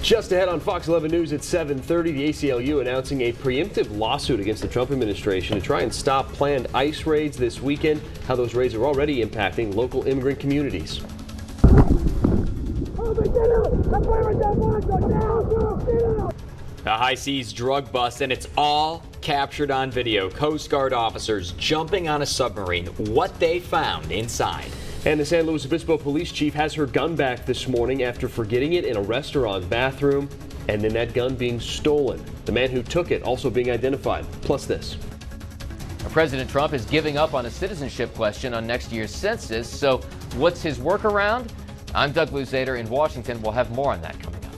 Just ahead on Fox 11 News at 7:30, the ACLU announcing a preemptive lawsuit against the Trump administration to try and stop planned ICE raids this weekend, how those raids are already impacting local immigrant communities. A high seas drug bust, and it's all captured on video. Coast Guard officers jumping on a submarine. What they found inside. And the San Luis Obispo police chief has her gun back this morning after forgetting it in a restaurant bathroom and then that gun being stolen. The man who took it also being identified. Plus this. President Trump is giving up on a citizenship question on next year's census. So what's his workaround? I'm Doug Luzader in Washington. We'll have more on that coming up.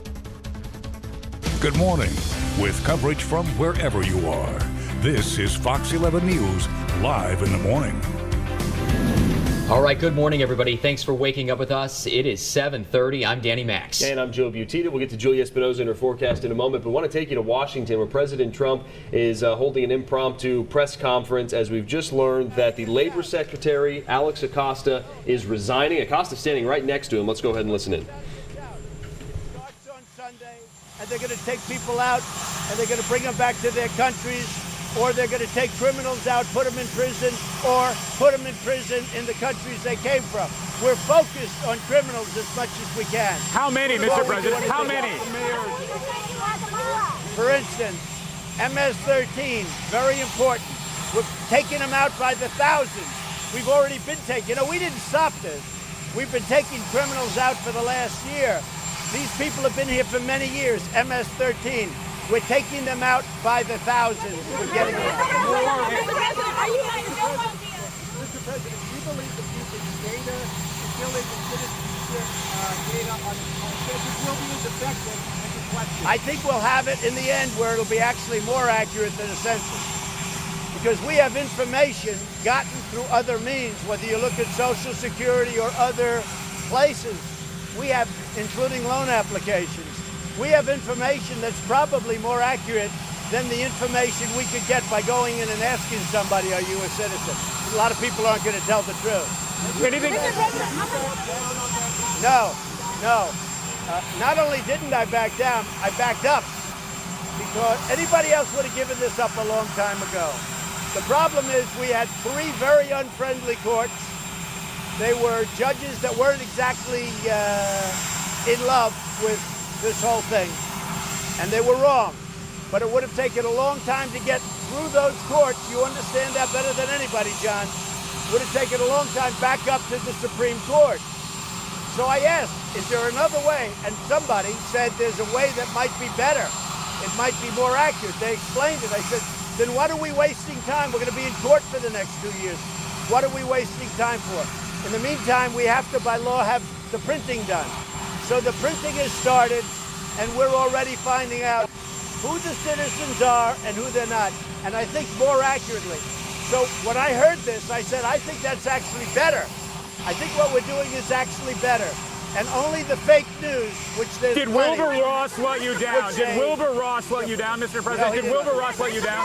Good morning. With coverage from wherever you are, this is Fox 11 News, live in the morning. All right, good morning, everybody. Thanks for waking up with us. It is 7:30. I'm Danny Max. And I'm Joe Butita. We'll get to Julia Espinoza and her forecast in a moment, but I want to take you to Washington, where President Trump is holding an impromptu press conference, as we've just learned that the Labor Secretary, Alex Acosta, is resigning. Acosta standing right next to him. Let's go ahead and listen in. Starts on Sunday, and they're going to take people out, and they're going to bring them back to their countries, or they're going to take criminals out, put them in prison, or put them in prison in the countries they came from. We're focused on criminals as much as we can. How many, Mr. President? How many? For instance, MS-13, very important. We're taking them out by the thousands. We've already been taking, we didn't stop this. We've been taking criminals out for the last year. These people have been here for many years, MS-13. We're taking them out by the thousands. We're getting them more. Mr. President, do you believe that using data, illegal citizenship data on census will be as effective as a question? I think we'll have it in the end where it'll be actually more accurate than a census. Because we have information gotten through other means, whether you look at Social Security or other places. We have, including loan applications. We have information that's probably more accurate than the information we could get by going in and asking somebody, are you a citizen? A lot of people aren't going to tell the truth. Anything? No. Not only didn't I back down, I backed up. Because anybody else would have given this up a long time ago. The problem is we had three very unfriendly courts. They were judges that weren't exactly in love with this whole thing, and they were wrong. But it would have taken a long time to get through those courts. You understand that better than anybody, John. Would have taken a long time back up to the Supreme Court. So I asked, is there another way? And somebody said there's a way that might be better. It might be more accurate. They explained it. I said, then what are we wasting time? We're going to be in court for the next 2 years. What are we wasting time for? In the meantime, we have to, by law, have the printing done. So the printing has started, and we're already finding out who the citizens are and who they're not, and I think more accurately. So when I heard this, I said, I think that's actually better. I think what we're doing is actually better. And only the fake news, which there's Did plenty, Wilbur Ross let you down? say- Did Wilbur Ross let you down, Mr. President? he Did didn't. Wilbur Ross let you down?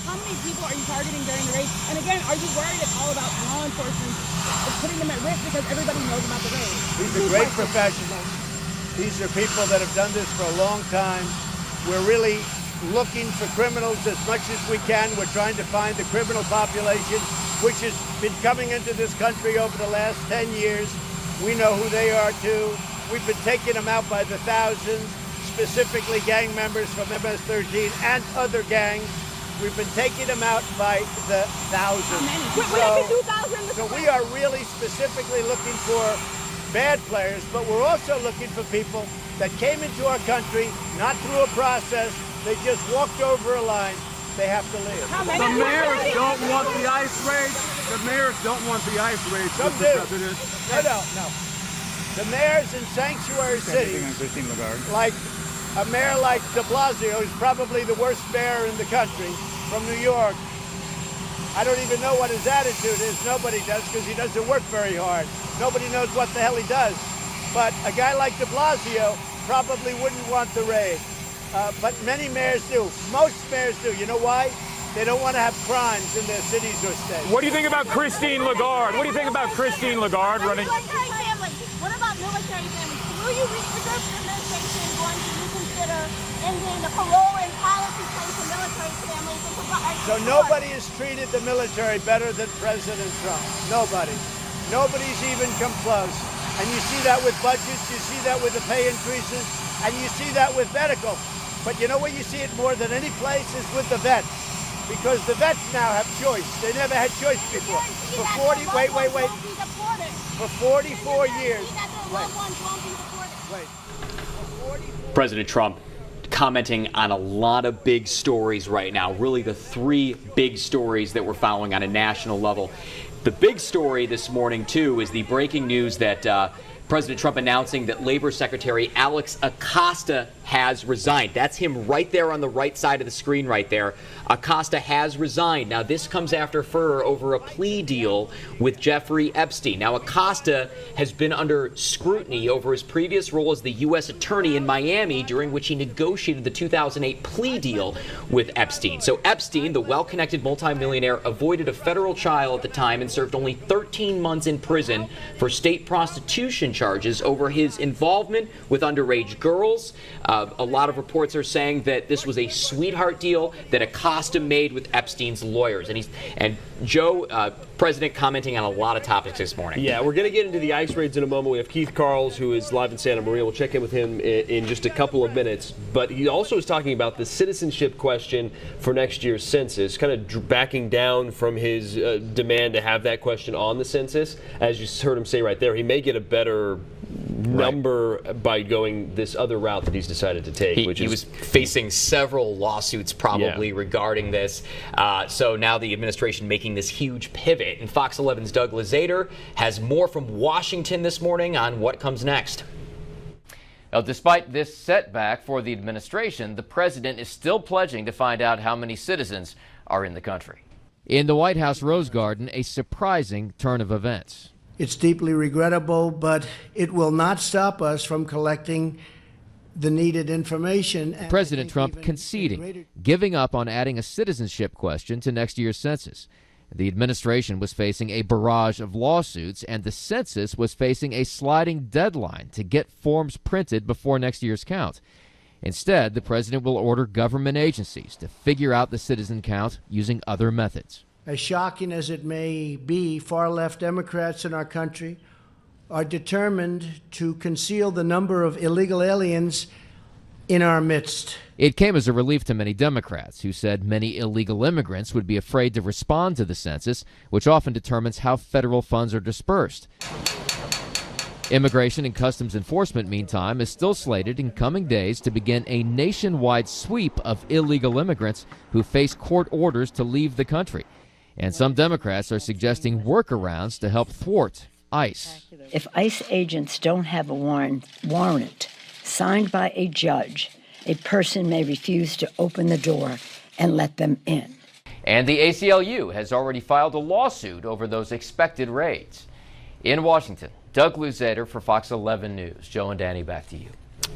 How many people are you targeting during the raid? And again, are you worried it's all about law enforcement? It's putting them at risk because everybody knows about the raid. These are great professionals. These are people that have done this for a long time. We're really looking for criminals as much as we can. We're trying to find the criminal population, which has been coming into this country over the last 10 years. We know who they are, too. We've been taking them out by the thousands, specifically gang members from MS-13 and other gangs. We've been taking them out by the thousands. So we are really specifically looking for bad players, but we're also looking for people that came into our country, not through a process. They just walked over a line. They have to leave. The mayors don't want the ICE raids. The mayors don't want the ICE raids, Some Mr. do. President. No. The mayors in sanctuary cities, like a mayor like de Blasio, who's probably the worst mayor in the country, from New York. I don't even know what his attitude is. Nobody does, because he doesn't work very hard. Nobody knows what the hell he does. But a guy like de Blasio probably wouldn't want the raid. But many mayors do. Most mayors do. You know why? They don't want to have crimes in their cities or states. What do you think about Christine Lagarde? What do you think about Christine Lagarde running? What about military families? Will you reconsider the administration going to reconsider ending the parole and policy place for military families and provide So nobody has treated the military better than President Trump. Nobody. Nobody's even come close. And you see that with budgets, you see that with the pay increases, and you see that with medical. But you know where you see it more than any place is with the vets. Because the vets now have choice. They never had choice before. For 44 years. President Trump commenting on a lot of big stories right now, really the three big stories that we're following on a national level. The big story this morning, too, is the breaking news that President Trump announcing that Labor Secretary Alex Acosta has resigned. That's him right there on the right side of the screen right there. Acosta has resigned. Now, this comes after furor over a plea deal with Jeffrey Epstein. Now, Acosta has been under scrutiny over his previous role as the U.S. attorney in Miami, during which he negotiated the 2008 plea deal with Epstein. So Epstein, the well-connected multimillionaire, avoided a federal trial at the time and served only 13 months in prison for state prostitution charges over his involvement with underage girls. A lot of reports are saying that this was a sweetheart deal that Acosta made with Epstein's lawyers. And Joe, President commenting on a lot of topics this morning. Yeah, we're going to get into the ICE raids in a moment. We have Keith Carls, who is live in Santa Maria. We'll check in with him in just a couple of minutes. But he also is talking about the citizenship question for next year's census, kind of backing down from his demand to have that question on the census. As you heard him say right there, he may get a better number by going this other route that he's decided to take. He was facing several lawsuits probably regarding this. So now the administration making this huge pivot. And Fox 11's Doug Luzader has more from Washington this morning on what comes next. Now, despite this setback for the administration, the president is still pledging to find out how many citizens are in the country. In the White House Rose Garden, a surprising turn of events. It's deeply regrettable, but it will not stop us from collecting the needed information. President Trump conceding, giving up on adding a citizenship question to next year's census. The administration was facing a barrage of lawsuits, and the census was facing a sliding deadline to get forms printed before next year's count. Instead, the president will order government agencies to figure out the citizen count using other methods. As shocking as it may be, far-left Democrats in our country are determined to conceal the number of illegal aliens in our midst. It came as a relief to many Democrats who said many illegal immigrants would be afraid to respond to the census, which often determines how federal funds are dispersed. Immigration and Customs Enforcement, meantime, is still slated in coming days to begin a nationwide sweep of illegal immigrants who face court orders to leave the country. And some Democrats are suggesting workarounds to help thwart ICE. If ICE agents don't have a warrant signed by a judge, a person may refuse to open the door and let them in. And the ACLU has already filed a lawsuit over those expected raids. In Washington, Doug Luzader for Fox 11 News. Joe and Danny, back to you.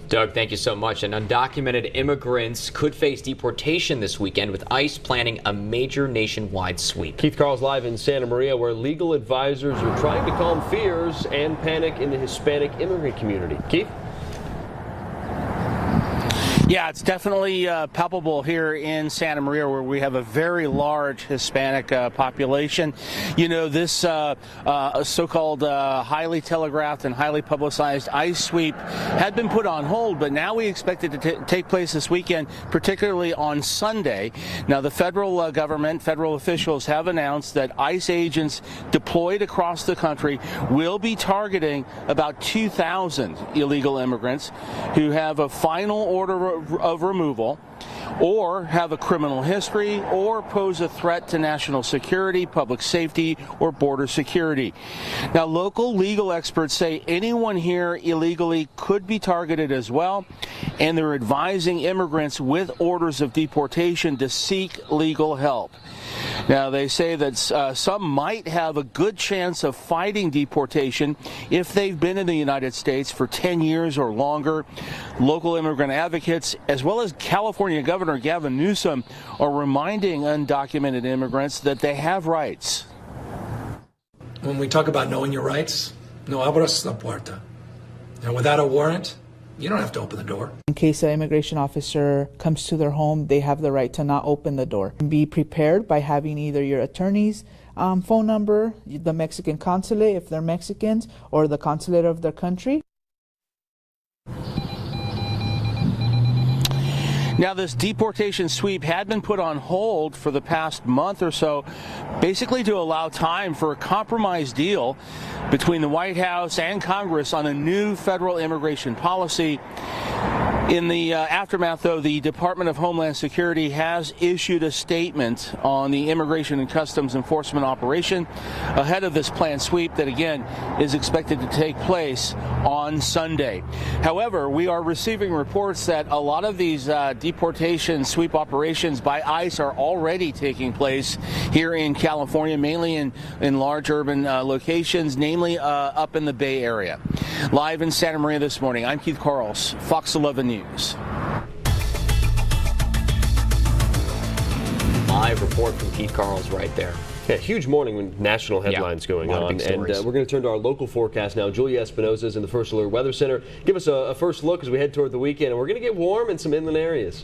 Doug, thank you so much. And undocumented immigrants could face deportation this weekend, with ICE planning a major nationwide sweep. Keith Carls live in Santa Maria, where legal advisors are trying to calm fears and panic in the Hispanic immigrant community. Keith? Yeah, it's definitely palpable here in Santa Maria, where we have a very large Hispanic population. You know, this so-called highly telegraphed and highly publicized ICE sweep had been put on hold, but now we expect it to take place this weekend, particularly on Sunday. Now, the federal government, federal officials have announced that ICE agents deployed across the country will be targeting about 2,000 illegal immigrants who have a final order of removal, or have a criminal history, or pose a threat to national security, public safety, or border security. Now, local legal experts say anyone here illegally could be targeted as well, and they're advising immigrants with orders of deportation to seek legal help. Now, they say that some might have a good chance of fighting deportation if they've been in the United States for 10 years or longer. Local immigrant advocates, as well as California Governor Gavin Newsom, are reminding undocumented immigrants that they have rights. When we talk about knowing your rights, no abras la puerta. And without a warrant, you don't have to open the door. In case an immigration officer comes to their home, they have the right to not open the door. Be prepared by having either your attorney's phone number, the Mexican consulate if they're Mexicans, or the consulate of their country. Now, this deportation sweep had been put on hold for the past month or so, basically to allow time for a compromise deal between the White House and Congress on a new federal immigration policy. In the aftermath, though, the Department of Homeland Security has issued a statement on the Immigration and Customs Enforcement operation ahead of this planned sweep that, again, is expected to take place on Sunday. However, we are receiving reports that a lot of these deportation sweep operations by ICE are already taking place here in California, mainly in large urban locations, namely up in the Bay Area. Live in Santa Maria this morning, I'm Keith Carls, Fox 11 News. Live report from Keith Carls right there. Yeah, huge morning with national headlines going on. And we're going to turn to our local forecast now. Julia Espinosa is in the First Alert Weather Center. Give us a first look as we head toward the weekend. And we're going to get warm in some inland areas.